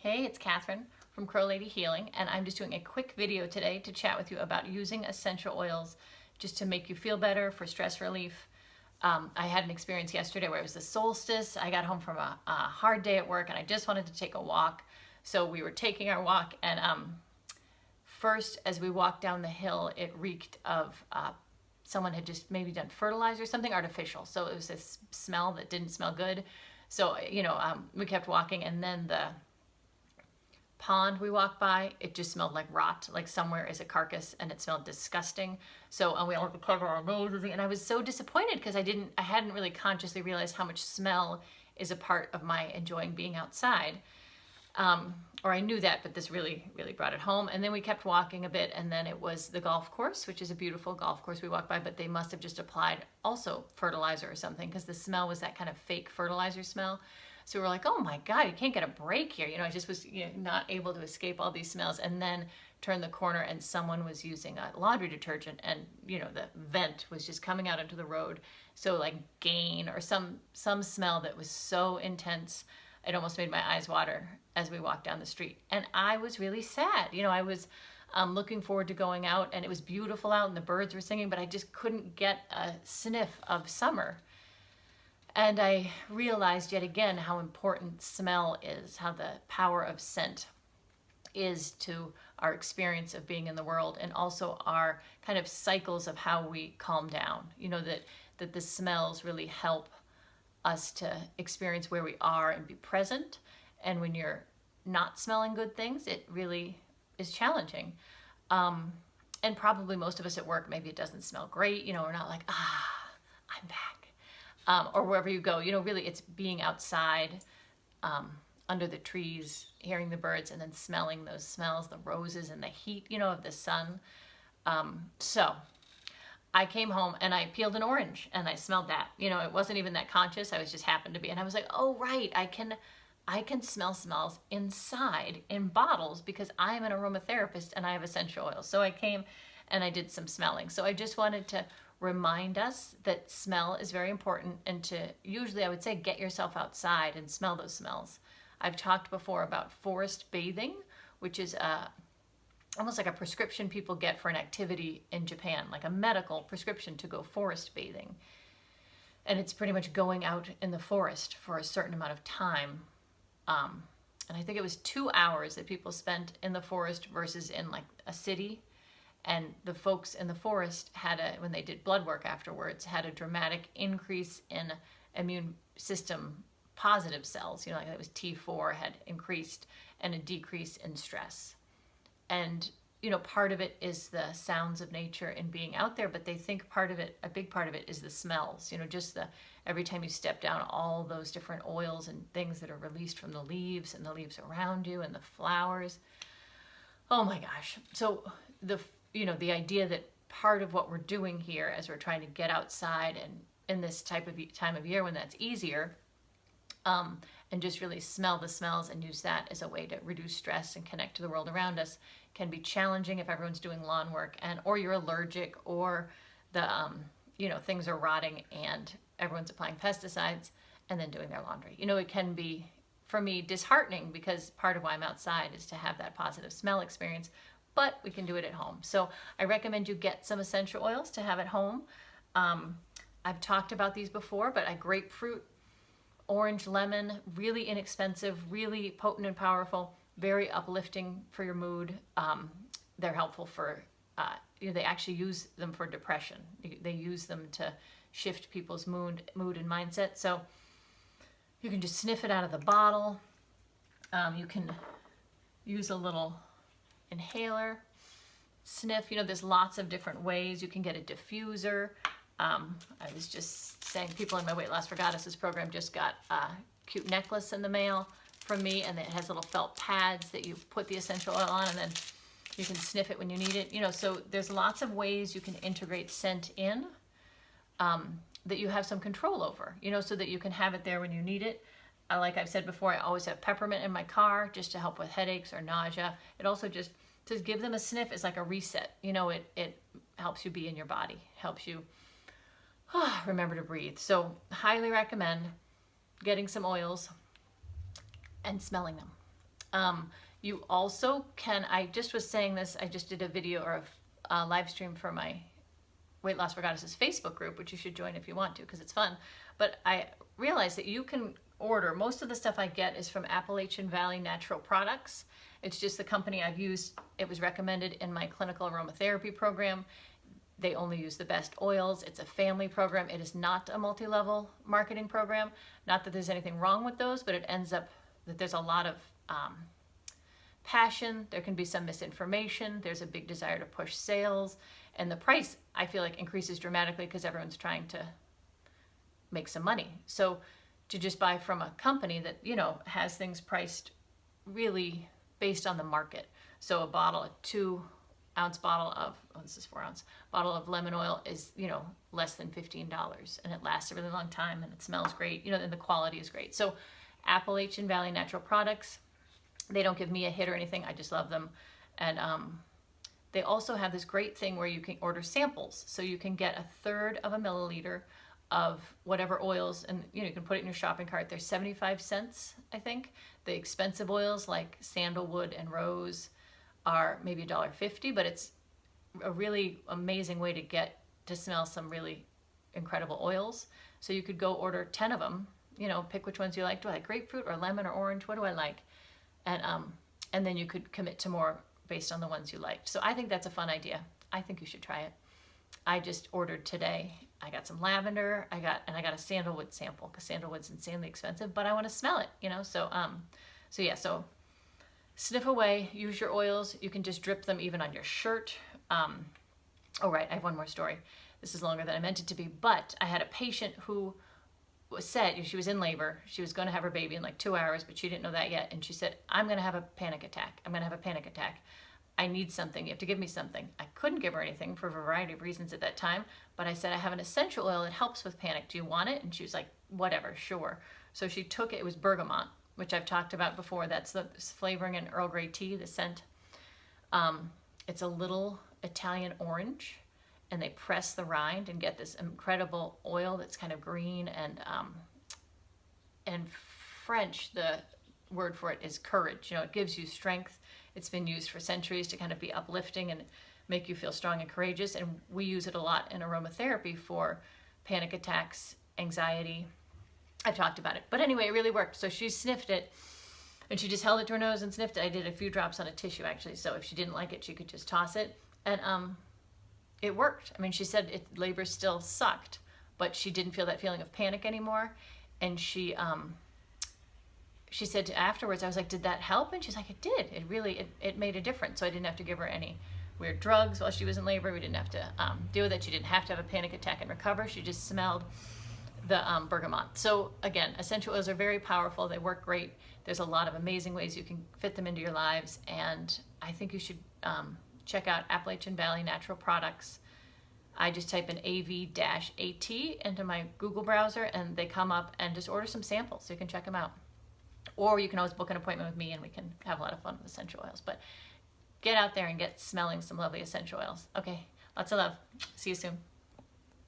Hey, it's Catherine from Crow Lady Healing, and I'm just doing a quick video today to chat with you about using essential oils just to make you feel better, for stress relief. I had an experience yesterday where it was the solstice. I got home from a hard day at work and I just wanted to take a walk. So we were taking our walk, and first, as we walked down the hill, it reeked of someone had just maybe done fertilizer, something artificial. So it was this smell that didn't smell good. So, we kept walking, and then the pond we walked by, it just smelled like rot, like somewhere is a carcass, and it smelled disgusting. So we all had to cover our noses, and I was so disappointed because I hadn't really consciously realized how much smell is a part of my enjoying being outside. Or I knew that, but this really, really brought it home. And then we kept walking a bit, and then it was the golf course, which is a beautiful golf course we walked by, but they must have just applied also fertilizer or something, because the smell was that kind of fake fertilizer smell. So we were like, oh my God, you can't get a break here. I just was not able to escape all these smells. And then turned the corner and someone was using a laundry detergent, and the vent was just coming out into the road. So like Gain or some smell that was so intense, it almost made my eyes water as we walked down the street. And I was really sad. I was looking forward to going out, and it was beautiful out and the birds were singing, but I just couldn't get a sniff of summer. And I realized yet again how important smell is, how the power of scent is to our experience of being in the world, and also our kind of cycles of how we calm down. That the smells really help us to experience where we are and be present. And when you're not smelling good things, it really is challenging. And probably most of us at work, maybe it doesn't smell great. We're not like, I'm back. Or wherever you go, really it's being outside, under the trees, hearing the birds, and then smelling those smells, the roses and the heat, of the sun. So I came home and I peeled an orange and I smelled that. It wasn't even that conscious. I was just happened to be, and I was like, oh right, I can smell smells inside in bottles because I'm an aromatherapist and I have essential oils. So I came and I did some smelling. So I just wanted to remind us that smell is very important, and to usually, I would say, get yourself outside and smell those smells. I've talked before about forest bathing, which is almost like a prescription people get for an activity in Japan, like a medical prescription to go forest bathing. And it's pretty much going out in the forest for a certain amount of time. And I think it was 2 hours that people spent in the forest versus in like a city. And the folks in the forest when they did blood work afterwards, had a dramatic increase in immune system positive cells. Like it was T4 had increased, and a decrease in stress. And, part of it is the sounds of nature and being out there, but they think a big part of it is the smells. Just every time you step down, all those different oils and things that are released from the leaves and the leaves around you and the flowers. Oh my gosh. So the idea that part of what we're doing here as we're trying to get outside and in this type of time of year when that's easier, and just really smell the smells and use that as a way to reduce stress and connect to the world around us, can be challenging if everyone's doing lawn work or you're allergic, or the things are rotting and everyone's applying pesticides and then doing their laundry. It can be, for me, disheartening, because part of why I'm outside is to have that positive smell experience. But we can do it at home. So I recommend you get some essential oils to have at home. I've talked about these before, but grapefruit, orange, lemon, really inexpensive, really potent and powerful, very uplifting for your mood. They're helpful for, they actually use them for depression. They use them to shift people's mood and mindset. So you can just sniff it out of the bottle. You can use a little inhaler, sniff. There's lots of different ways. You can get a diffuser. I was just saying, people in my Weight Loss for Goddesses program just got a cute necklace in the mail from me, and it has little felt pads that you put the essential oil on, and then you can sniff it when you need it. So there's lots of ways you can integrate scent in, that you have some control over, so that you can have it there when you need it. Like I've said before, I always have peppermint in my car just to help with headaches or nausea. It also just to give them a sniff is like a reset. It helps you be in your body, helps you remember to breathe. So highly recommend getting some oils and smelling them. You also can, I just was saying this, I just did a video or a live stream for my Weight Loss for Goddesses Facebook group, which you should join if you want to, because it's fun. But I realized that you can order, most of the stuff I get is from Appalachian Valley Natural Products. It's just the company I've used. It was recommended in my clinical aromatherapy program. They only use the best oils. It's a family program. It is not a multi-level marketing program. Not that there's anything wrong with those, but it ends up that there's a lot of passion. There can be some misinformation. There's a big desire to push sales. And the price, I feel like, increases dramatically because everyone's trying to make some money. So to just buy from a company that, you know, has things priced really based on the market. So a 2-ounce bottle of, oh, this is 4 ounce, bottle of lemon oil is, you know, less than $15, and it lasts a really long time, and it smells great, you know, and the quality is great. So Appalachian Valley Natural Products, they don't give me a hit or anything. I just love them. And they also have this great thing where you can order samples. So you can get 1/3 of a milliliter of whatever oils, and you know, you can put it in your shopping cart. They're 75 cents, I think. The expensive oils like sandalwood and rose are maybe $1.50, but it's a really amazing way to get to smell some really incredible oils. So you could go order 10 of them, you know, pick which ones you like. Do I like grapefruit or lemon or orange? What do I like? And then you could commit to more based on the ones you liked. So I think that's a fun idea. I think you should try it. I just ordered today. I got some lavender. I got a sandalwood sample because sandalwood's insanely expensive, but I want to smell it, you know. So so sniff away. Use your oils. You can just drip them even on your shirt. Oh right, I have one more story. This is longer than I meant it to be, but I had a patient who said she was in labor. She was going to have her baby in like 2 hours, but she didn't know that yet. And she said, I'm going to have a panic attack. I'm going to have a panic attack. I need something. You have to give me something. I couldn't give her anything for a variety of reasons at that time, but I said, I have an essential oil that helps with panic. Do you want it? And she was like, whatever, sure. So she took it. It was bergamot, which I've talked about before. That's the flavoring in Earl Grey tea, the scent. It's a little Italian orange, and they press the rind and get this incredible oil that's kind of green, and French, the word for it is courage. You know, it gives you strength. It's been used for centuries to kind of be uplifting and make you feel strong and courageous, and we use it a lot in aromatherapy for panic attacks, anxiety. I've talked about it, but anyway, it really worked. So she sniffed it, and she just held it to her nose and sniffed it. I did a few drops on a tissue actually, so if she didn't like it, she could just toss it, and it worked. I mean, she said labor still sucked, but she didn't feel that feeling of panic anymore. And she said afterwards, I was like, did that help? And she's like, it did. It really, it made a difference. So I didn't have to give her any weird drugs while she was in labor. We didn't have to deal with it. She didn't have to have a panic attack and recover. She just smelled the bergamot. So again, essential oils are very powerful. They work great. There's a lot of amazing ways you can fit them into your lives. And I think you should check out Appalachian Valley Natural Products. I just type in AV-AT into my Google browser, and they come up, and just order some samples so you can check them out. Or you can always book an appointment with me, and we can have a lot of fun with essential oils. But get out there and get smelling some lovely essential oils. Okay, lots of love. See you soon.